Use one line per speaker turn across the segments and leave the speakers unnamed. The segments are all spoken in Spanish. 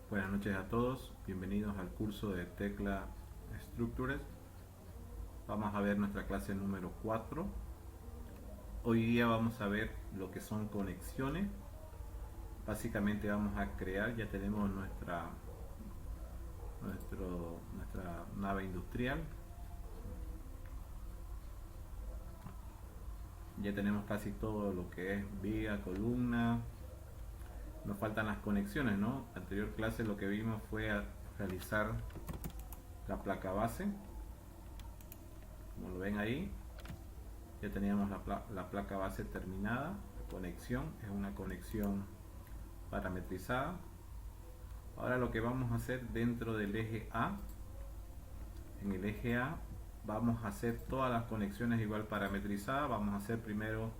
Buenas noches a todos, bienvenidos al curso de Tecla Structures. Vamos a ver nuestra clase número 4. Hoy día vamos a ver lo que son conexiones. Básicamente vamos a crear, ya tenemos nuestra nave industrial. Ya tenemos casi todo lo que es viga, columna. Nos faltan las conexiones, ¿no? La anterior clase lo que vimos fue realizar la placa base. Como lo ven ahí, ya teníamos la placa base terminada. La conexión es una conexión parametrizada. Ahora lo que vamos a hacer dentro del eje A, en el eje A vamos a hacer todas las conexiones igual parametrizadas. Vamos a hacer primero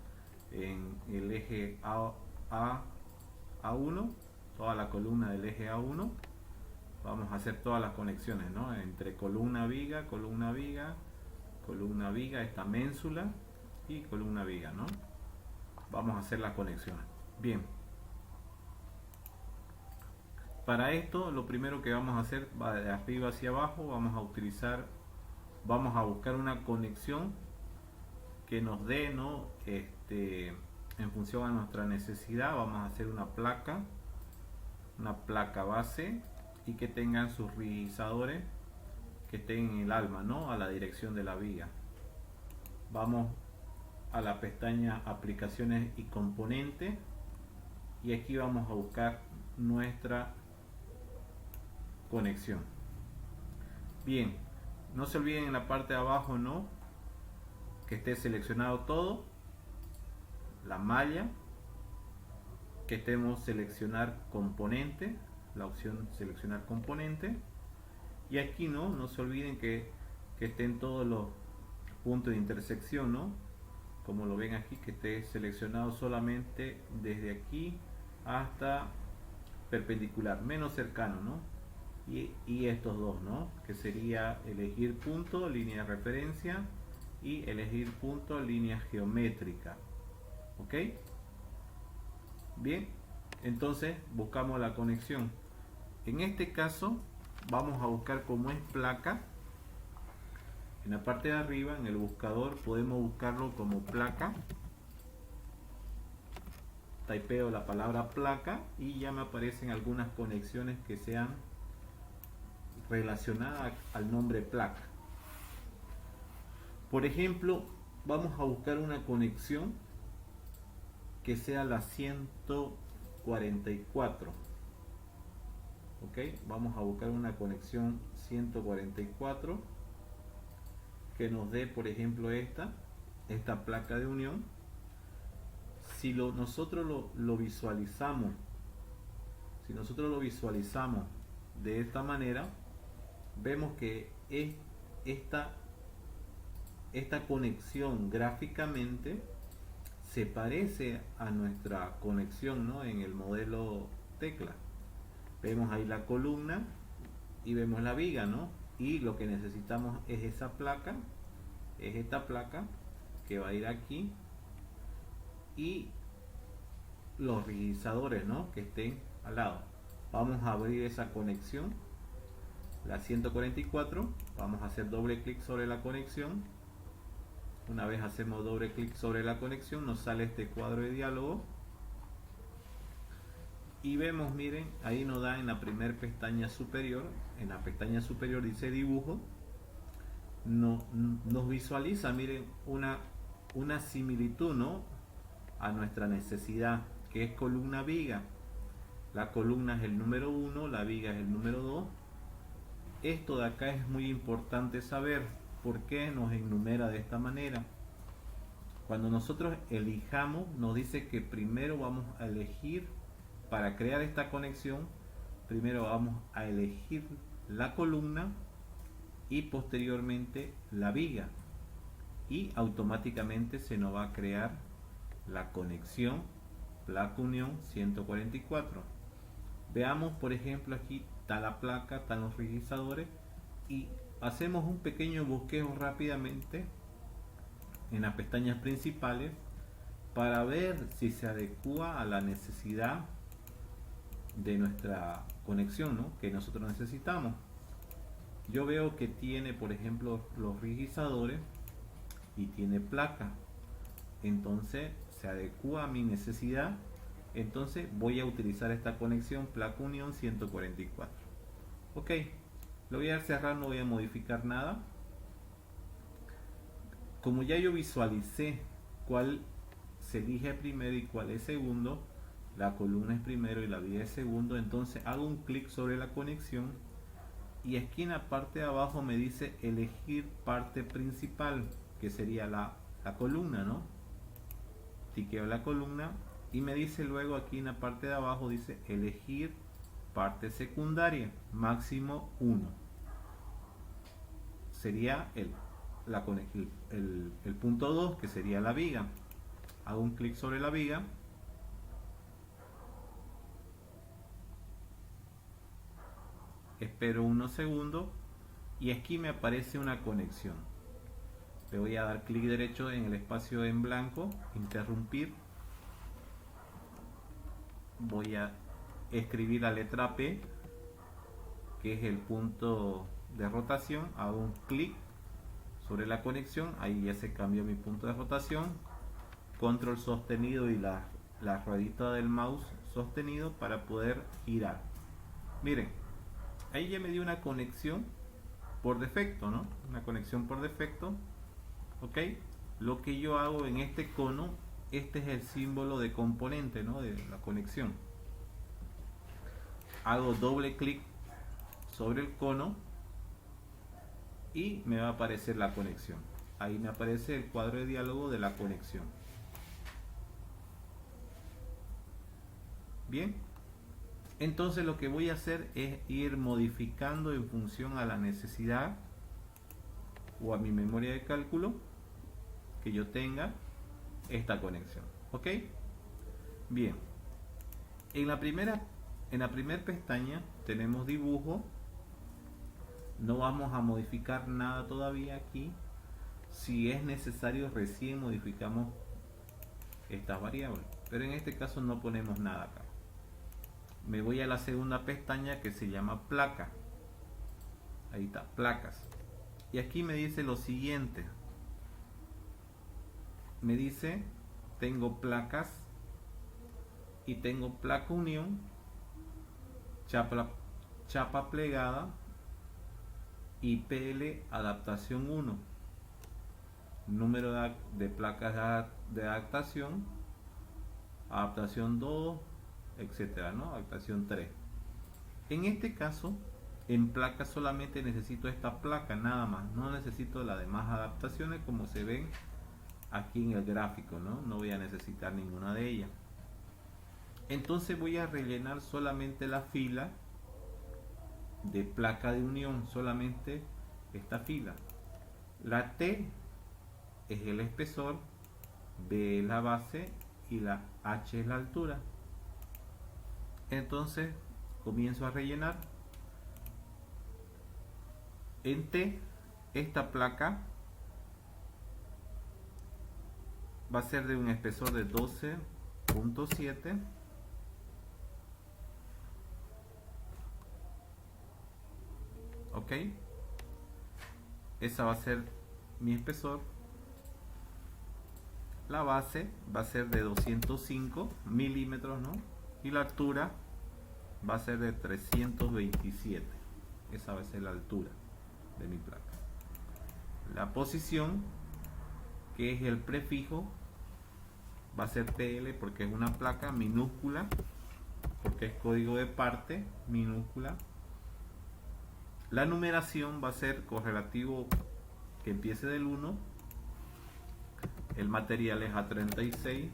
en el eje A1, toda la columna del eje A1. Vamos a hacer todas las conexiones, ¿no? Entre columna viga, esta ménsula y columna viga, ¿no? Vamos a hacer las conexiones. Bien. Para esto, lo primero que vamos a hacer va de arriba hacia abajo. Vamos a buscar una conexión que nos dé, ¿no? En función a nuestra necesidad. Vamos a hacer una placa base y que tengan sus rigidizadores que estén en el alma, ¿no? A la dirección de la viga. Vamos a la pestaña aplicaciones y componentes y aquí vamos a buscar nuestra conexión. Bien, no se olviden en la parte de abajo, ¿no? Que esté seleccionado todo, la malla, que estemos seleccionar componente, la opción seleccionar componente, y aquí no se olviden que estén todos los puntos de intersección, ¿no? Como lo ven aquí, que esté seleccionado solamente desde aquí hasta perpendicular, menos cercano, ¿no? Y estos dos, ¿no? Que sería elegir punto, línea de referencia, y elegir punto, línea geométrica. ¿Ok? Bien, entonces buscamos la conexión. En este caso vamos a buscar como es placa. En la parte de arriba, en el buscador, podemos buscarlo como placa. Typeo la palabra placa y ya me aparecen algunas conexiones que sean relacionadas al nombre placa. Por ejemplo, vamos a buscar una conexión que sea la 144. Ok, vamos a buscar una conexión 144 que nos dé, por ejemplo, esta placa de unión. Si nosotros lo visualizamos, de esta manera, vemos que esta conexión gráficamente se parece a nuestra conexión, ¿no? En el modelo tecla. Vemos ahí la columna y vemos la viga, ¿no? Y lo que necesitamos es esta placa que va a ir aquí, y los rigidizadores, ¿no? Que estén al lado. Vamos a abrir esa conexión, la 144. Vamos a hacer doble clic sobre la conexión. Una vez hacemos doble clic sobre la conexión, nos sale este cuadro de diálogo y vemos, miren, ahí nos da en la primera pestaña superior. En la pestaña superior dice dibujo. Nos visualiza, miren, una similitud, ¿no? A nuestra necesidad, que es columna viga. La columna es el número 1, la viga es el número 2. Esto de acá es muy importante saber por qué nos enumera de esta manera. Cuando nosotros elijamos, nos dice que primero vamos a elegir, para crear esta conexión, primero vamos a elegir la columna y posteriormente la viga, y automáticamente se nos va a crear la conexión placa unión 144. Veamos, por ejemplo, aquí está la placa, están los rigidizadores, y hacemos un pequeño bosquejo rápidamente en las pestañas principales para ver si se adecua a la necesidad de nuestra conexión, ¿no?, que nosotros necesitamos. Yo veo que tiene, por ejemplo, los rigizadores y tiene placa, entonces se adecua a mi necesidad. Entonces voy a utilizar esta conexión placa unión 144. Ok, lo voy a cerrar, no voy a modificar nada. Como ya yo visualicé cuál se elige primero y cuál es segundo, la columna es primero y la viga es segundo, entonces hago un clic sobre la conexión y aquí en la parte de abajo me dice elegir parte principal, que sería la columna, ¿no? Tiqueo la columna y me dice luego aquí en la parte de abajo, dice elegir parte secundaria, máximo 1. Sería el punto 2, que sería la viga. Hago un clic sobre la viga. Espero unos segundos y aquí me aparece una conexión. Le voy a dar clic derecho en el espacio en blanco, interrumpir. Voy a escribir la letra P, que es el punto de rotación. Hago un clic sobre la conexión, ahí ya se cambió mi punto de rotación. Control sostenido y la ruedita del mouse sostenido para poder girar. Miren, ahí ya me dio una conexión por defecto, ¿no? Una conexión por defecto. Ok, lo que yo hago en este cono, este es el símbolo de componente, ¿no?, de la conexión. Hago doble clic sobre el cono y me va a aparecer la conexión. Ahí me aparece el cuadro de diálogo de la conexión. Bien, entonces lo que voy a hacer es ir modificando en función a la necesidad o a mi memoria de cálculo que yo tenga esta conexión. Ok, bien, en la primera pestaña tenemos dibujo. No vamos a modificar nada todavía aquí. Si es necesario, recién modificamos estas variables, pero en este caso no ponemos nada acá. Me voy a la segunda pestaña que se llama placa. Ahí está, placas. Y aquí me dice lo siguiente. Me dice, tengo placas y tengo placa unión, chapa plegada y PL adaptación 1. Número de placas de adaptación, adaptación 2, etcétera, ¿no? Adaptación 3. En este caso, en placa solamente necesito esta placa, nada más. No necesito las demás adaptaciones como se ven aquí en el gráfico, ¿no? No voy a necesitar ninguna de ellas. Entonces voy a rellenar solamente la fila de placa de unión, solamente esta fila. La T es el espesor, B es la base y la H es la altura. Entonces comienzo a rellenar. En T, esta placa va a ser de un espesor de 12.7. Ok, esa va a ser mi espesor. La base va a ser de 205 milímetros, ¿no? Y la altura va a ser de 327. Esa va a ser la altura de mi placa. La posición, que es el prefijo, va a ser PL porque es una placa minúscula, porque es código de parte minúscula. La numeración va a ser correlativo que empiece del 1. El material es A36.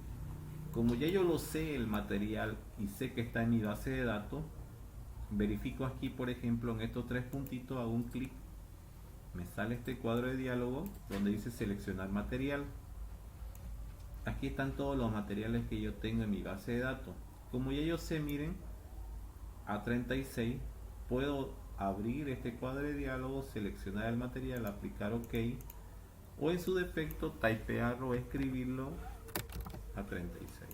Como ya yo lo sé el material y sé que está en mi base de datos, verifico aquí, por ejemplo, en estos tres puntitos, hago un clic, me sale este cuadro de diálogo donde dice seleccionar material. Aquí están todos los materiales que yo tengo en mi base de datos. Como ya yo sé, miren, A36, puedo abrir este cuadro de diálogo, seleccionar el material, aplicar OK, o en su defecto typearlo o escribirlo A36.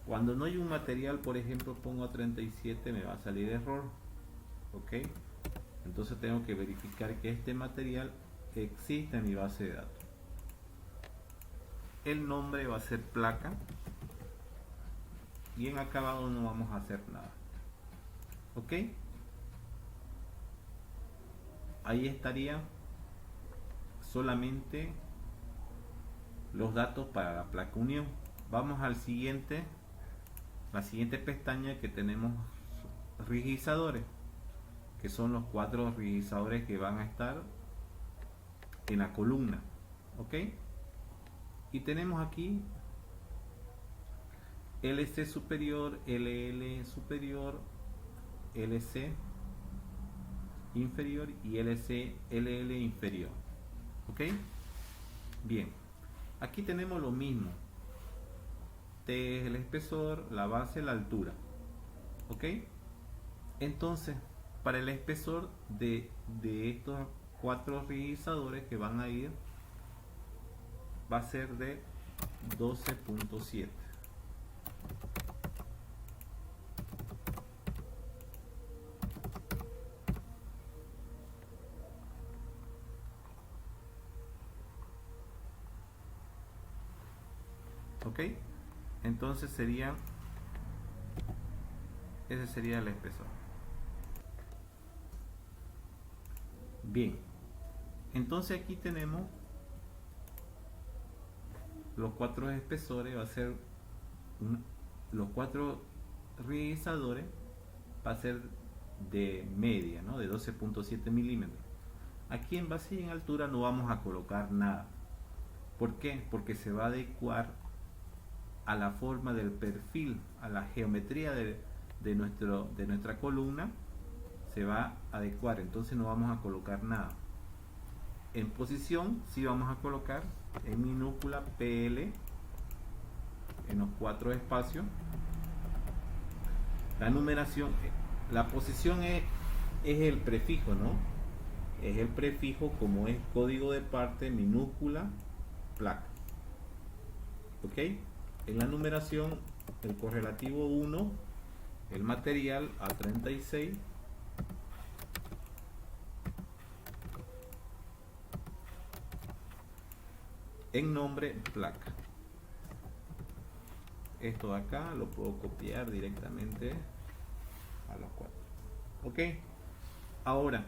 Cuando no hay un material, por ejemplo, pongo a 37, me va a salir error. Ok, entonces tengo que verificar que este material existe en mi base de datos. El nombre va a ser placa y en acabado no vamos a hacer nada. Ok, ahí estaría solamente los datos para la placa unión. Vamos al siguiente, la siguiente pestaña, que tenemos rigidizadores, que son los 4 rigidizadores que van a estar en la columna. Ok, y tenemos aquí LC superior, LL superior, LC inferior y LC LL inferior. Ok, bien, aquí tenemos lo mismo. T es el espesor, la base, la altura. Ok, entonces para el espesor de estos 4 rigidizadores que van a ir, va a ser de 12.7. Ok, entonces ese sería el espesor. Bien, entonces aquí tenemos los 4 espesores, va a ser los 4 rigidizadores, va a ser de media, ¿no? De 12.7 milímetros. Aquí en base y en altura no vamos a colocar nada. ¿Por qué? Porque se va a adecuar a la forma del perfil, a la geometría de nuestra columna, se va a adecuar. Entonces no vamos a colocar nada. En posición sí vamos a colocar en minúscula PL en los 4 espacios. La numeración, la posición es el prefijo, ¿no? Es el prefijo, como es código de parte minúscula placa. ¿Ok? En la numeración, el correlativo 1, el material A36, en nombre placa. Esto de acá lo puedo copiar directamente a los 4. Ok, ahora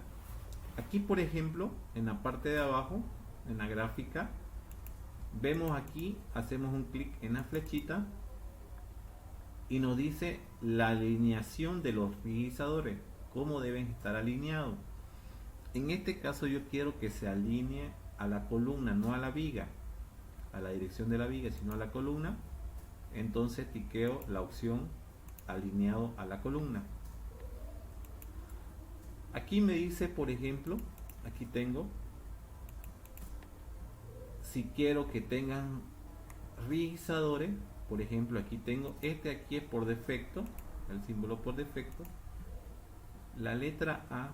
aquí, por ejemplo, en la parte de abajo, en la gráfica, vemos aquí, hacemos un clic en la flechita y nos dice la alineación de los rigidizadores, cómo deben estar alineados. En este caso yo quiero que se alinee a la columna, no a la viga, a la dirección de la viga, sino a la columna. Entonces tiqueo la opción alineado a la columna. Aquí me dice, por ejemplo, aquí tengo, si quiero que tengan rigidizadores, por ejemplo, aquí tengo, aquí es por defecto, el símbolo por defecto, la letra A.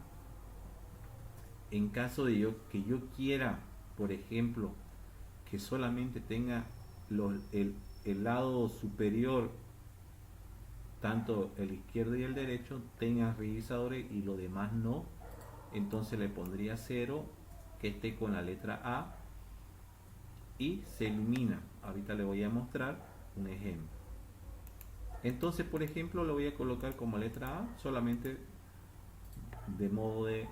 En caso de que yo quiera, por ejemplo, que solamente tenga el lado superior, tanto el izquierdo y el derecho, tengan rigidizadores y lo demás no, entonces le pondría 0, que esté con la letra A, y se elimina. Ahorita le voy a mostrar un ejemplo. Entonces, por ejemplo, lo voy a colocar como letra A, solamente de modo de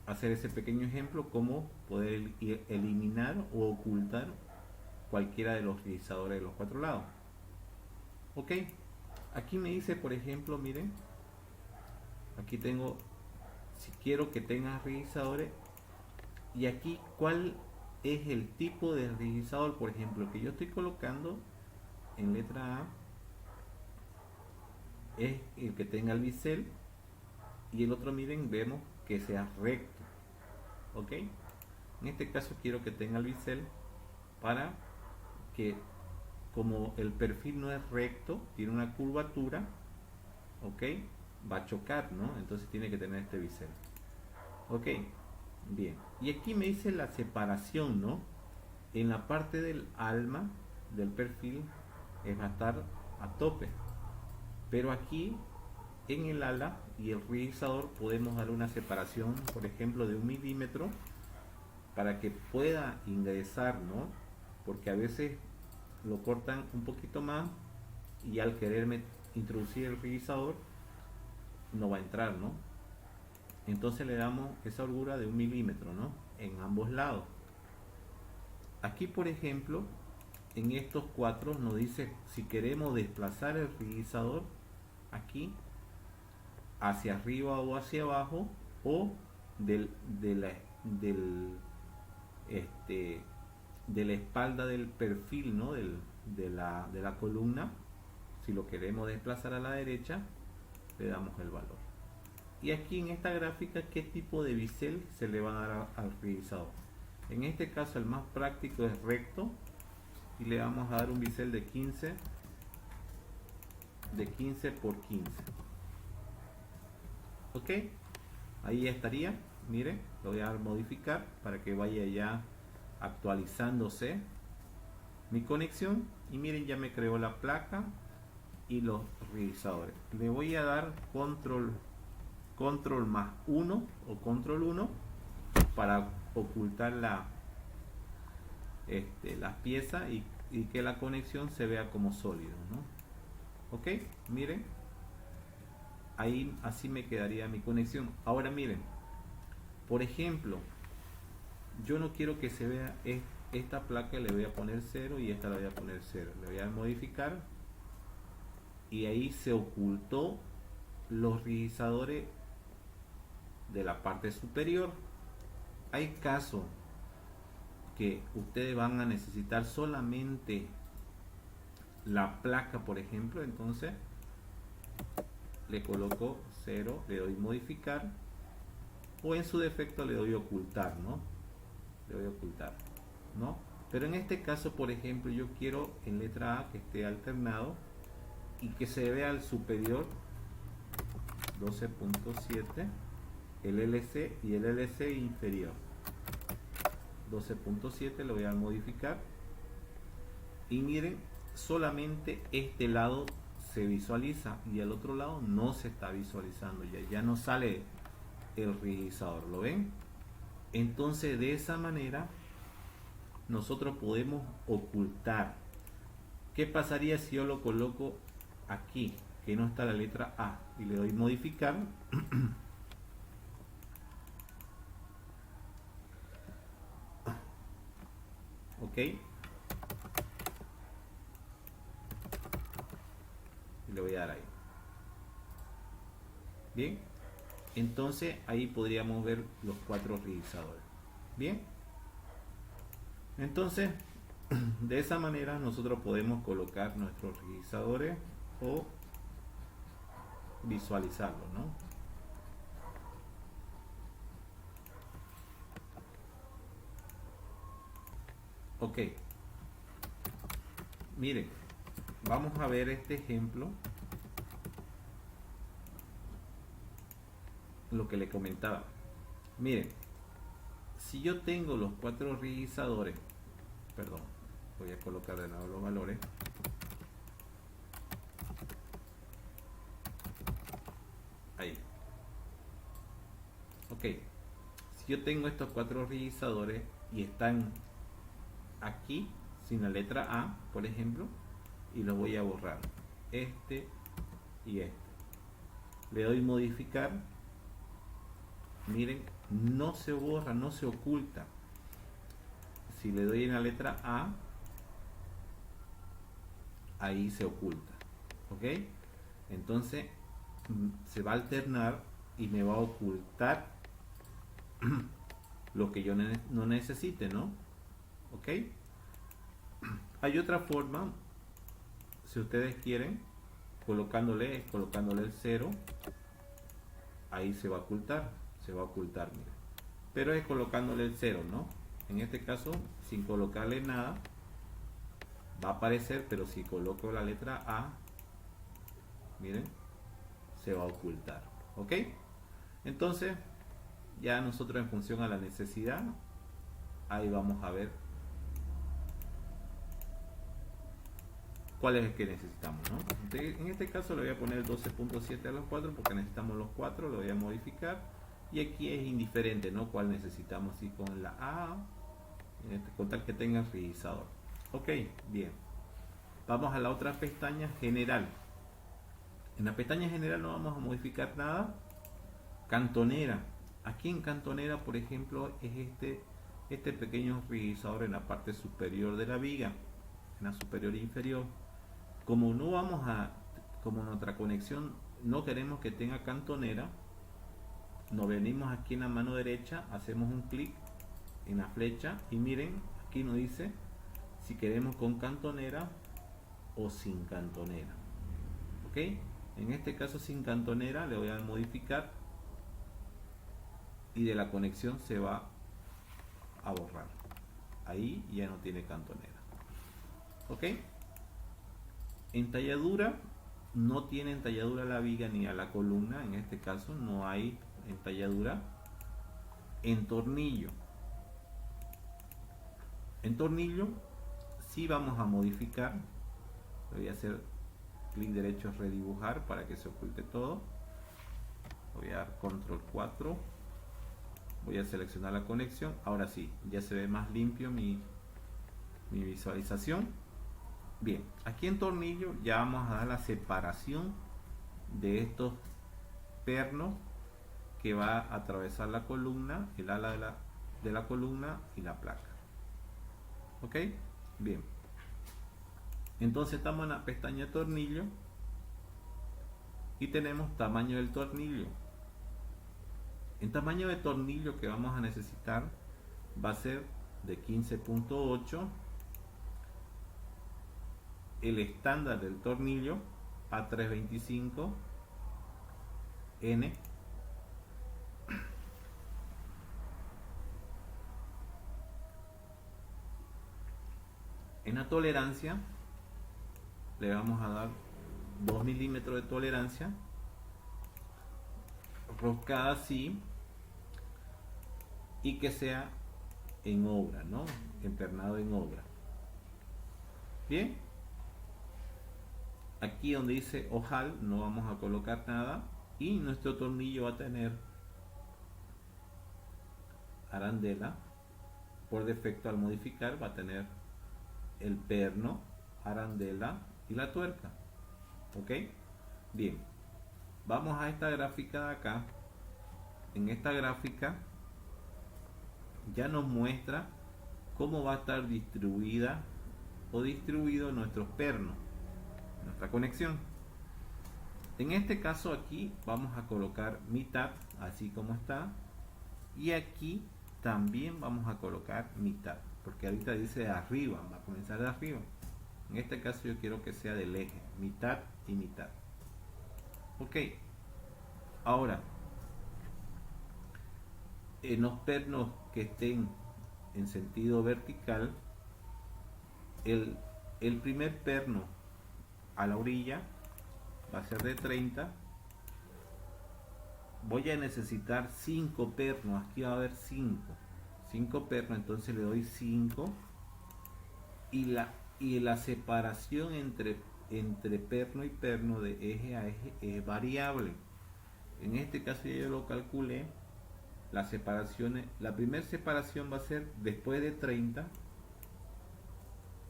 hacer ese pequeño ejemplo, como poder eliminar o ocultar cualquiera de los rigidizadores de los 4 lados. Ok, aquí me dice, por ejemplo, miren, aquí tengo, si quiero que tenga rigidizadores, y aquí cuál es el tipo de rigidizador, por ejemplo, que yo estoy colocando en letra A, es el que tenga el bisel, y el otro, miren, vemos que sea recto. Ok, en este caso quiero que tenga el bisel, para que, como el perfil no es recto, tiene una curvatura, ok, va a chocar, ¿no? Entonces tiene que tener este bisel. Ok, bien, y aquí me dice la separación, ¿no? En la parte del alma del perfil va a estar a tope. Pero aquí en el ala y el rigidificador podemos dar una separación, por ejemplo, de 1 milímetro para que pueda ingresar, ¿no? Porque a veces lo cortan un poquito más y al querer introducir el rigidificador no va a entrar, ¿no? Entonces le damos esa holgura de 1 milímetro, ¿no? En ambos lados. Aquí, por ejemplo, en estos cuatro nos dice si queremos desplazar el rigidificador aquí hacia arriba o hacia abajo, o de la espalda del perfil, ¿no? de la columna. Si lo queremos desplazar a la derecha, le damos el valor. Y aquí en esta gráfica, qué tipo de bisel se le va a dar al rigidificador. En este caso el más práctico es recto, y le vamos a dar un bisel de 15 por 15. Ok, ahí estaría. Miren, lo voy a modificar para que vaya ya actualizándose mi conexión. Y miren, ya me creó la placa y los rigidificadores. Le voy a dar control más 1 o control 1 para ocultar las piezas y que la conexión se vea como sólido, ¿no? Ok, miren, ahí así me quedaría mi conexión. Ahora miren, por ejemplo, yo no quiero que se vea esta placa, le voy a poner 0 y esta la voy a poner 0. Le voy a modificar y ahí se ocultó los rigidificadores de la parte superior. Hay casos que ustedes van a necesitar solamente la placa, por ejemplo, entonces le coloco 0, le doy modificar, o en su defecto le doy ocultar, ¿no? Le doy ocultar, ¿no? Pero en este caso, por ejemplo, yo quiero en letra A que esté alternado y que se vea al superior 12.7, el LC y el LC inferior 12.7. Lo voy a modificar y miren, solamente este lado se visualiza y el otro lado no se está visualizando, ya no sale el rigidificador, ¿lo ven? Entonces de esa manera nosotros podemos ocultar. ¿Qué pasaría si yo lo coloco aquí, que no está la letra A, y le doy modificar? Ok, y le voy a dar ahí. Bien, entonces ahí podríamos ver los 4 rigidificadores. Bien, entonces de esa manera nosotros podemos colocar nuestros rigidificadores o visualizarlos, ¿no? Ok, miren, vamos a ver este ejemplo, lo que le comentaba. Miren, si yo tengo los 4 rigidificadores, perdón, voy a colocar de nuevo los valores. Ahí. Ok, si yo tengo estos 4 rigidificadores y están aquí sin la letra A, por ejemplo, y los voy a borrar, este y este. Le doy modificar. Miren, no se borra, no se oculta. Si le doy en la letra A, ahí se oculta. ¿Ok? Entonces se va a alternar y me va a ocultar lo que yo no necesite, ¿no? ¿Ok? Hay otra forma, si ustedes quieren, colocándole el 0, ahí se va a ocultar, mira. Pero es colocándole el 0, ¿no? En este caso, sin colocarle nada, va a aparecer, pero si coloco la letra A, miren, se va a ocultar. ¿Ok? Entonces, ya nosotros en función a la necesidad, ahí vamos a ver cuál es el que necesitamos, ¿no? Entonces, en este caso le voy a poner 12.7 a los 4 porque necesitamos los 4, lo voy a modificar. Y aquí es indiferente, ¿no? Cuál necesitamos, si con la A, con tal que tenga rigidizador. Ok, bien. Vamos a la otra pestaña, general. En la pestaña general no vamos a modificar nada. Cantonera. Aquí en cantonera, por ejemplo, es este pequeño rigidizador en la parte superior de la viga, en la superior e inferior. Como no vamos a, como nuestra conexión no queremos que tenga cantonera, nos venimos aquí en la mano derecha, hacemos un clic en la flecha y miren, aquí nos dice si queremos con cantonera o sin cantonera. Ok, en este caso sin cantonera le voy a modificar y de la conexión se va a borrar. Ahí ya no tiene cantonera. Ok, entalladura, no tiene entalladura a la viga ni a la columna, en este caso no hay entalladura. En tornillo, sí vamos a modificar. Voy a hacer clic derecho, redibujar para que se oculte todo. Voy a dar control 4, voy a seleccionar la conexión. Ahora sí, ya se ve más limpio mi visualización. Bien, aquí en tornillo ya vamos a dar la separación de estos pernos que va a atravesar la columna, el ala de la columna y la placa. Ok, bien. Entonces estamos en la pestaña tornillo y tenemos tamaño del tornillo. El tamaño de tornillo que vamos a necesitar va a ser de 15.8. El estándar del tornillo A325 N. En la tolerancia le vamos a dar 2 milímetros de tolerancia, roscada así, y que sea en obra, ¿no? Empernado en obra. Bien, aquí donde dice ojal no vamos a colocar nada y nuestro tornillo va a tener arandela. Por defecto, al modificar va a tener el perno, arandela y la tuerca. Ok, bien, vamos a esta gráfica de acá. En esta gráfica ya nos muestra cómo va a estar distribuida o distribuido nuestros pernos, nuestra conexión. En este caso aquí vamos a colocar mitad así como está, y aquí también vamos a colocar mitad, porque ahorita dice de arriba, va a comenzar de arriba. En este caso yo quiero que sea del eje, mitad y mitad. Ok, ahora en los pernos que estén en sentido vertical, el primer perno a la orilla va a ser de 30. Voy a necesitar 5 pernos, aquí va a haber 5 pernos, entonces le doy 5 y la separación entre perno y perno de eje a eje es variable. En este caso yo lo calculé. Las separaciones, la primera separación va a ser después de 30,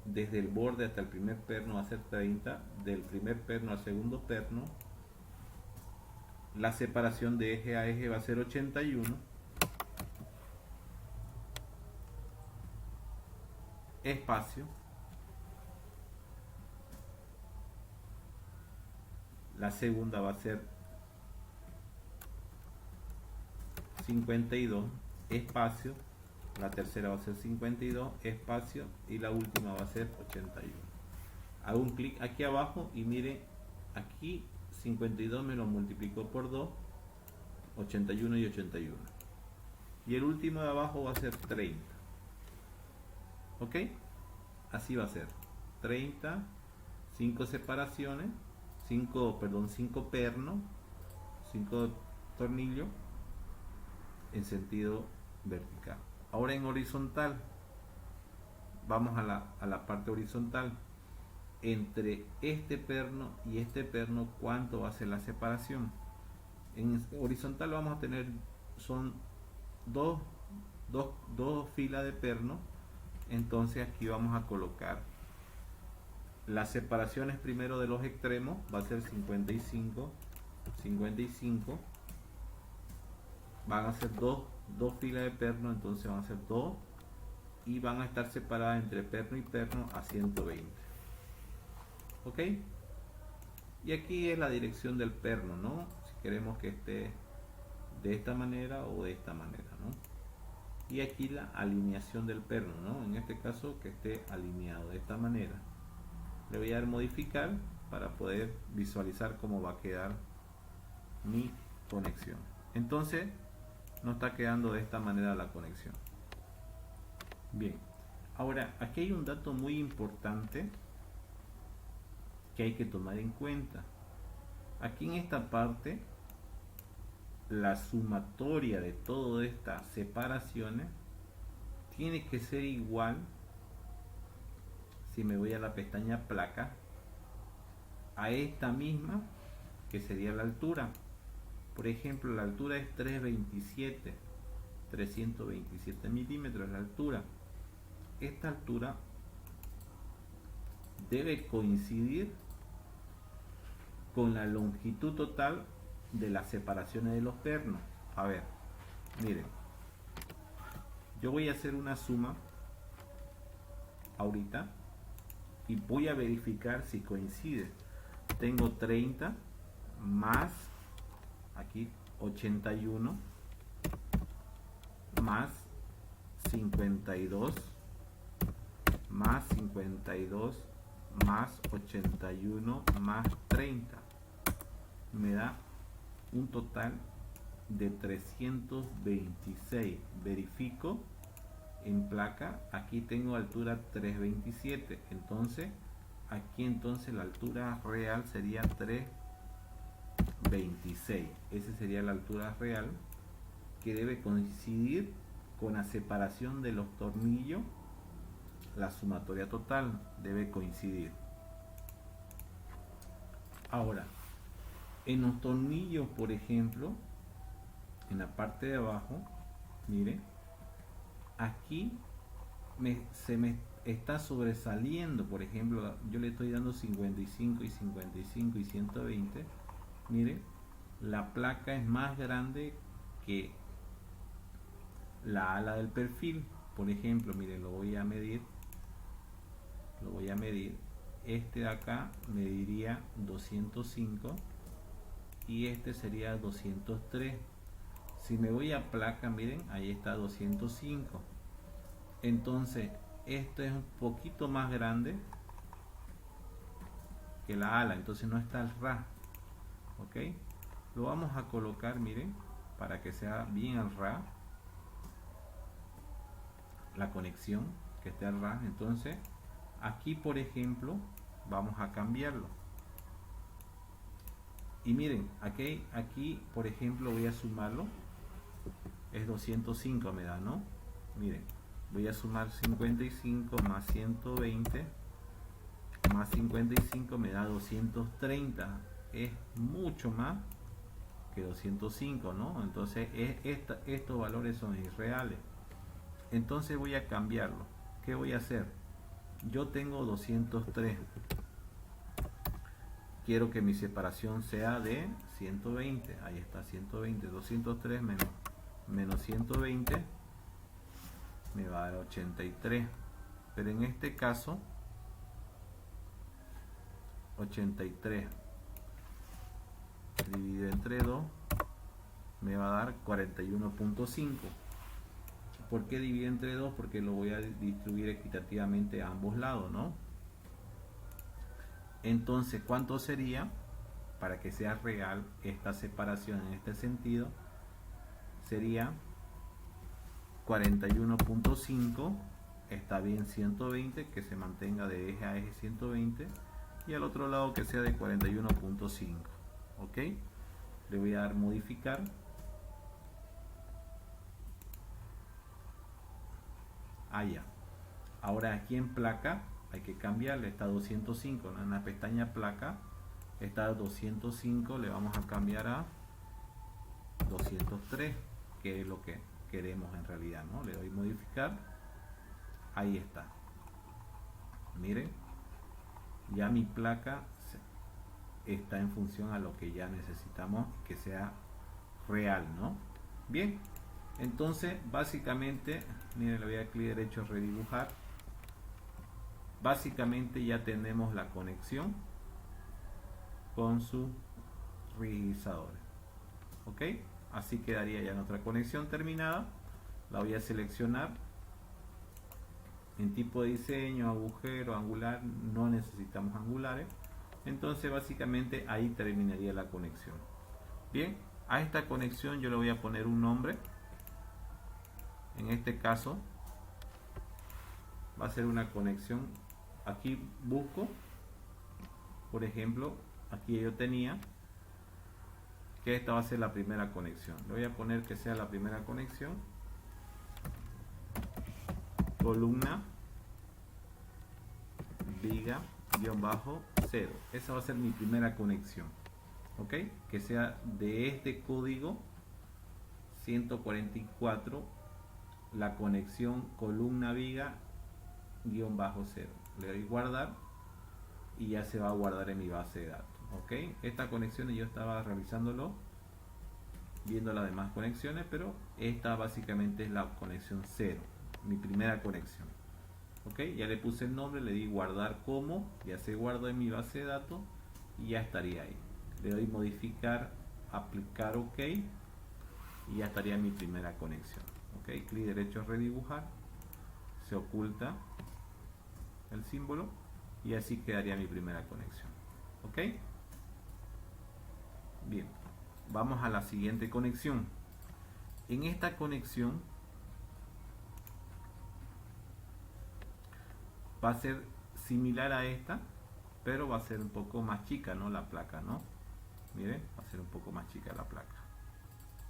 desde el borde hasta el primer perno va a ser 30, del primer perno al segundo perno. La separación de eje a eje va a ser 81. Espacio. La segunda va a ser 52, espacio. La tercera va a ser 52, espacio. Y la última va a ser 81. Hago un clic aquí abajo y mire, aquí 52 me lo multiplicó por 2, 81 y 81. Y el último de abajo va a ser 30. ¿Ok? Así va a ser. 30, 5 separaciones, 5 pernos, 5 tornillos en sentido vertical. Ahora en horizontal, vamos a la parte horizontal. entre este perno y este perno, ¿cuánto va a ser la separación? En horizontal vamos a tener, son dos filas de perno. Entonces aquí vamos a colocar las separaciones primero de los extremos, va a ser 55, 55. Van a ser dos filas de perno, entonces van a ser 2 y van a estar separadas entre perno y perno a 120. ¿Ok? Y aquí es la dirección del perno, ¿no? Si queremos que esté de esta manera o de esta manera, ¿no? Y aquí la alineación del perno, ¿no? En este caso que esté alineado de esta manera. Le voy a dar modificar para poder visualizar cómo va a quedar mi conexión. Entonces no está quedando de esta manera la conexión. Bien, ahora aquí hay un dato muy importante que hay que tomar en cuenta. Aquí en esta parte, la sumatoria de todas estas separaciones tiene que ser igual, si me voy a la pestaña placa, a esta misma que sería la altura. Por ejemplo, la altura es 327 milímetros la altura. Esta altura debe coincidir con la longitud total de las separaciones de los pernos. A ver, miren, yo voy a hacer una suma ahorita y voy a verificar si coincide. Tengo 30 más aquí 81 más 52 más 52 más 81 más 30 me da un total de 326. Verifico en placa, aquí tengo altura 327, entonces aquí entonces la altura real sería 326. Esa sería la altura real que debe coincidir con la separación de los tornillos. La sumatoria total debe coincidir. Ahora, en los tornillos, por ejemplo, en la parte de abajo, mire, aquí se me está sobresaliendo. Por ejemplo, yo le estoy dando 55 y 55 y 120. Mire, la placa es más grande que la ala del perfil. Por ejemplo, mire, lo voy a medir. Este de acá mediría 205 y este sería 203. Si me voy a placa, miren, ahí está 205. Entonces esto es un poquito más grande que la ala, entonces no está el ras. Ok, lo vamos a colocar, miren, para que sea bien al ras la conexión, que esté al ras. Entonces aquí, por ejemplo, vamos a cambiarlo. Y miren, aquí por ejemplo voy a sumarlo. Es 205 me da, ¿no? Miren, voy a sumar 55 más 120 más 55 me da 230. Es mucho más que 205, ¿no? Entonces estos valores son irreales. Entonces voy a cambiarlo. ¿Qué voy a hacer? Yo tengo 203. Quiero que mi separación sea de 120. Ahí está, 120. 203 menos 120 me va a dar 83. Pero en este caso, 83 dividido entre 2 me va a dar 41.5. ¿Por qué dividir entre 2? Porque lo voy a distribuir equitativamente a ambos lados, ¿no? Entonces, ¿cuánto sería? Para que sea real esta separación en este sentido, sería 41.5. Está bien 120, que se mantenga de eje a eje 120. Y al otro lado que sea de 41.5. ¿Ok? Le voy a dar modificar. Allá. Ahora aquí en placa hay que cambiarle, está 205, ¿no? En la pestaña placa está 205, le vamos a cambiar a 203, que es lo que queremos en realidad, ¿no? Le doy modificar, ahí está. Miren, ya mi placa está en función a lo que ya necesitamos que sea real, ¿no? Bien, entonces básicamente, miren, le voy a dar clic derecho a redibujar. Básicamente ya tenemos la conexión con sus rigidizadores, ok, así quedaría ya nuestra conexión terminada. La voy a seleccionar en tipo de diseño, agujero, angular, no necesitamos angulares. Entonces básicamente ahí terminaría la conexión. Bien, a esta conexión yo le voy a poner un nombre. En este caso va a ser una conexión. Aquí busco, por ejemplo, aquí yo tenía que esta va a ser la primera conexión. Le voy a poner que sea la primera conexión, columna viga -0. Esa va a ser mi primera conexión, ok, que sea de este código 144, la conexión columna viga -0. Le doy guardar y ya se va a guardar en mi base de datos, ok. Esta conexión yo estaba realizándolo viendo las demás conexiones, pero esta básicamente es la conexión 0, mi primera conexión, ok. Ya le puse el nombre, le di guardar como, ya se guardó en mi base de datos y ya estaría ahí. Le doy modificar, aplicar, ok, y ya estaría mi primera conexión, ok. Clic derecho a redibujar, se oculta el símbolo y así quedaría mi primera conexión, ok. Bien, vamos a la siguiente conexión. En esta conexión va a ser similar a esta, pero va a ser un poco más chica, ¿no? La placa, ¿no? Miren, va a ser un poco más chica la placa.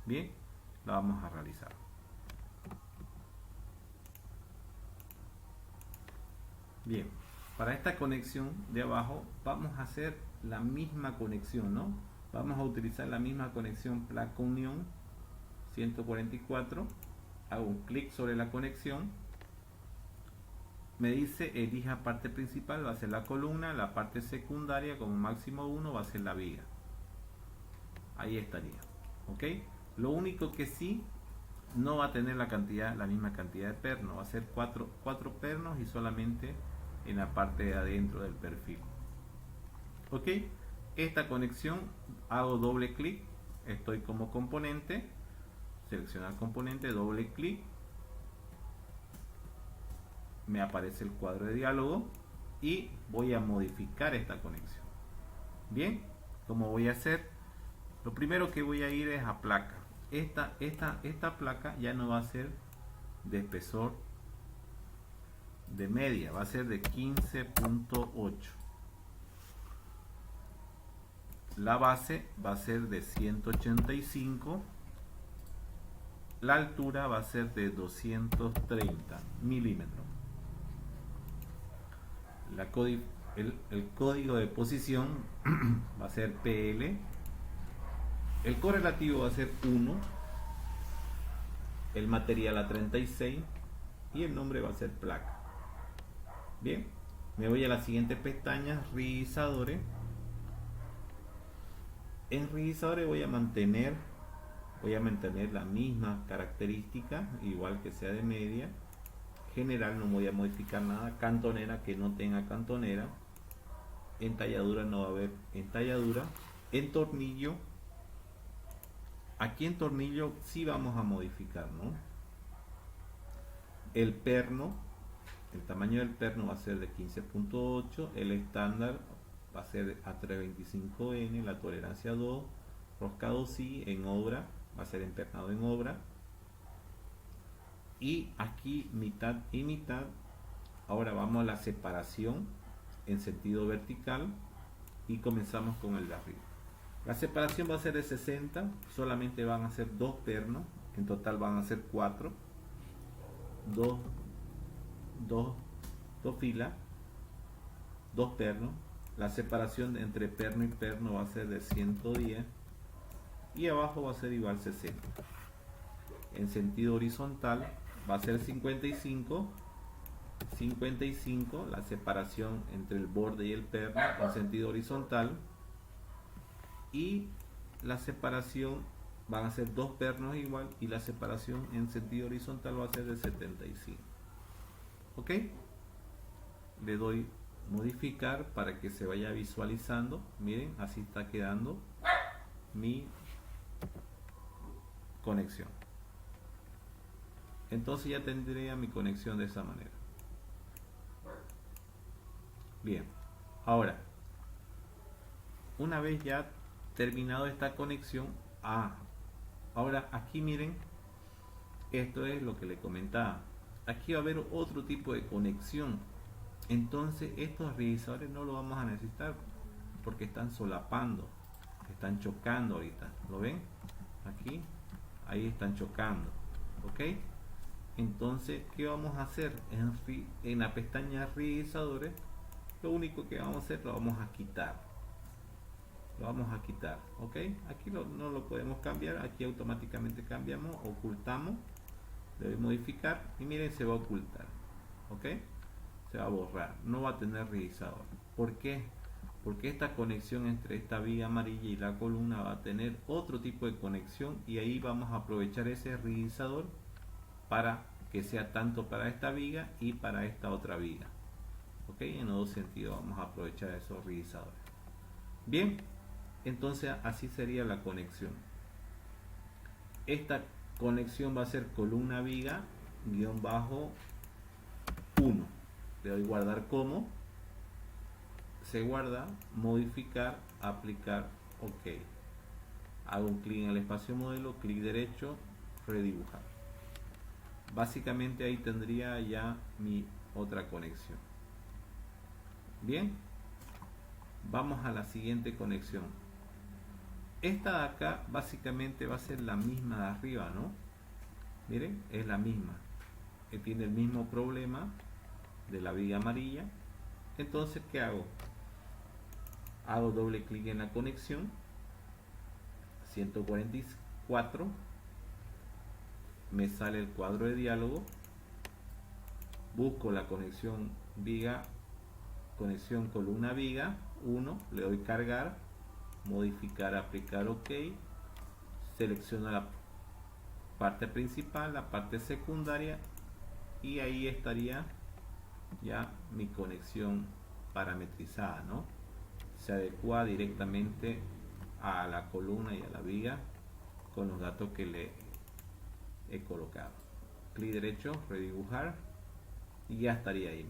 Bien, la vamos a realizar. Bien, para esta conexión de abajo vamos a hacer la misma conexión, ¿no? Vamos a utilizar la misma conexión placa unión 144. Hago un clic sobre la conexión. Me dice elija parte principal, va a ser la columna, la parte secundaria como máximo 1 va a ser la viga. Ahí estaría, ok. Lo único que sí, no va a tener la misma cantidad de pernos, va a ser 4 pernos y solamente en la parte de adentro del perfil, ok. Esta conexión hago doble clic, estoy como componente, seleccionar componente, doble clic, me aparece el cuadro de diálogo y voy a modificar esta conexión. Bien, ¿cómo voy a hacer? Lo primero que voy a ir es a placa. Esta placa ya no va a ser de espesor de media, va a ser de 15.8. La base va a ser de 185. La altura va a ser de 230 milímetros. El código de posición va a ser PL. El correlativo va a ser 1. El material a 36. Y el nombre va a ser placa. Bien, me voy a la siguiente pestaña, rigidizadores. En rigidizadores voy a mantener la misma característica, igual que sea de media. General no voy a modificar nada. Cantonera, que no tenga cantonera. Entalladura no va a haber entalladura. En tornillo, aquí en tornillo sí vamos a modificar, ¿no? El perno, el tamaño del perno va a ser de 15.8. El estándar va a ser a 325N. La tolerancia 2. Roscado sí, en obra va a ser empernado en obra. Y aquí mitad y mitad. Ahora vamos a la separación en sentido vertical y comenzamos con el de arriba. La separación va a ser de 60, solamente van a ser 2 pernos, en total van a ser 4, 2 filas, dos pernos. La separación entre perno y perno va a ser de 110 y abajo va a ser igual 60. En sentido horizontal va a ser 55, 55 la separación entre el borde y el perno en sentido horizontal, y la separación van a ser dos pernos igual y la separación en sentido horizontal va a ser de 75. ¿Ok? Le doy modificar para que se vaya visualizando. Miren, así está quedando mi conexión. Entonces ya tendría mi conexión de esa manera. Bien, ahora, una vez ya terminado esta conexión, ahora aquí miren, esto es lo que le comentaba. Aquí va a haber otro tipo de conexión. Entonces estos revisadores no los vamos a necesitar porque están solapando, están chocando ahorita. ¿Lo ven? Aquí, ahí están chocando. ¿Ok? Entonces, ¿qué vamos a hacer? En la pestaña revisadores, lo único que vamos a hacer, lo vamos a quitar. Lo vamos a quitar. ¿Ok? Aquí no lo podemos cambiar. Aquí automáticamente cambiamos, ocultamos. Le doy modificar y miren, se va a ocultar. ¿Ok? Se va a borrar, no va a tener revisador. ¿Por qué? Porque esta conexión entre esta viga amarilla y la columna va a tener otro tipo de conexión, y ahí vamos a aprovechar ese revisador para que sea tanto para esta viga y para esta otra viga. ¿Ok? En los dos sentidos vamos a aprovechar esos revisadores. Bien, entonces así sería la conexión. Esta conexión va a ser columna viga guión bajo 1. Le doy guardar como, se guarda, modificar, aplicar, ok. Hago un clic en el espacio modelo, clic derecho, redibujar. Básicamente ahí tendría ya mi otra conexión. Bien, vamos a la siguiente conexión. Esta de acá básicamente va a ser la misma de arriba, ¿no? Miren, es la misma, que tiene el mismo problema de la viga amarilla. Entonces, ¿qué hago? Hago doble clic en la conexión 144, me sale el cuadro de diálogo, busco la conexión viga, conexión columna viga 1, le doy cargar, modificar, aplicar, ok, selecciono la parte principal, la parte secundaria, y ahí estaría ya mi conexión parametrizada, ¿no? Se adecua directamente a la columna y a la viga con los datos que le he colocado. Clic derecho, redibujar, y ya estaría ahí.